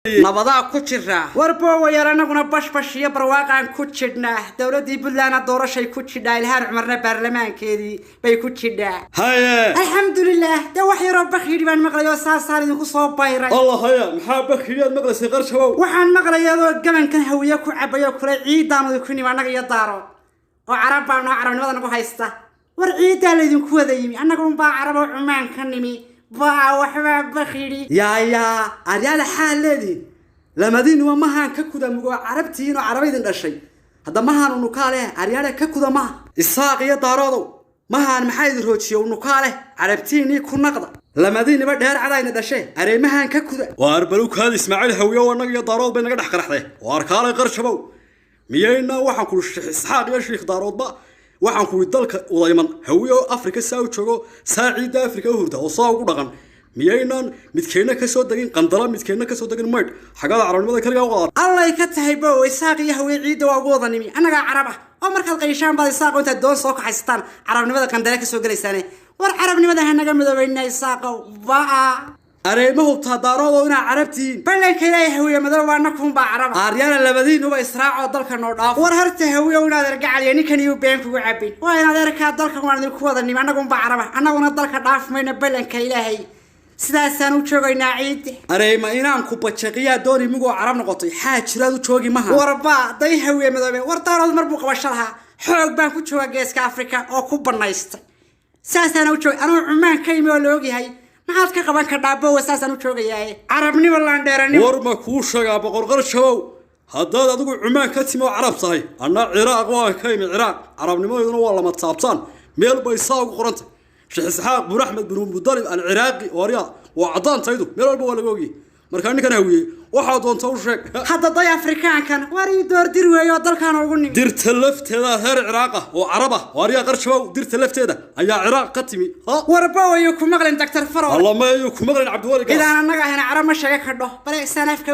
نبضاء كتشرة وربو ويرانا قنا باش يا برواقع كتشرنا دولة دي بلنا دورة شيء كتشرنا الهار عمرنا برلمان كذي بي كتشرنا هيا الحمد لله ده وحي رب خير بان مقلا صار ينقو صوب بايرة الله هيا محابك خير مقلا سيغر شباب وحان مقلا يدو قمن كان هوياكو عبايا كلا عيدان يكوني وانا يدارو وعربا عرب نوضا نقو هايستا ورعيدا ليدن كوذا يمي انا قوم با عرب وعمان كان نمي با وحبا بخيري يا أريال حال لدي لما دين وما هان ككودا مجوا عربتين وعربي دين الشيء هذا ما هان ونقاله أريال ككودا ما الساق يدارو ما هان محايد الروتشي ونقاله عربتين يكون نقدة لما دين بدهر عداين الشيء أري ما هان ككودا واربلوك هذا إسماعيل هوية ونقي يدارو بين قدح قرحته واركاله غير شباب ميينا وحن كل إسحاق يا شيخ دارو با waxaan ku dalka wadayman hawiyo Afrika soo joogo saaciida Afrika hurda oo soo ugu dhaqan miyaynan midkeena ka soo dagin qandala midkeena ka soo dagin mayd xagada carabnimada kaliya wada Allah ka tahay baa isaaq iyo hawiyo ciida waa ugu wadanimi anaga caraba oo marka qayshaan baa isaaq inta doon soo ka haystaan carabnimada qandala ka soo galeysaan war carabnimada hanaga midoobeyna isaaq waa أريمه تداروا هنا عربتين بلن كذا هوية مدروا وانكم بعرب أريانا لبدين هو إسراع ضلك النور ورهرت هوية ونا رجع يعني كان يبين في عبين وأنا ذلك ضلك وانا الكواد إني ما نقوم بعرب أنا وانا ضلك ضعف من بلن كذا هي سداسان وشوقنا عيد أريما إنام كوبا شقيا دوري مجو عرب نقطي حاج لا وشوقي مها وربا ضي هوية مدروا ورطاروا المربوق وشلها حق بانكو شوق جيس كأفريقيا أو كوبا نايست سداسان وشوقي أنا عمان كيمي ولوجي هاي maxaad ka qaban kartaa bawasaasan u joogayay arabni wallaan dheerani war ma ku sheega boqorqar shabow haddaad adigu cumaan ka timo carab tahay anna ciraaq waa ka yimi ciraaq arabnimaduna waa lama taabtaan meel bay saa ugu qorantay sheekh isxaaq bin ahmed bin mudallib al-ciraaqi wariya waa cadaan taydu meel walba waa laga ogiyay marka ninkan hawiye waxa doonta u sheeg hadda day afrikaankan wari door dir weeyo dalkan ugu nim dirta lafteeda heer ciraaq oo carab ah wariya qarshabow dirta lafteeda ayaa ciraaq ka timi warba wayo ku maqlan doctor faro Allah ma ku maqlan abdi wali idan anaga hena carab ma sheega ka dhaw bal sanafka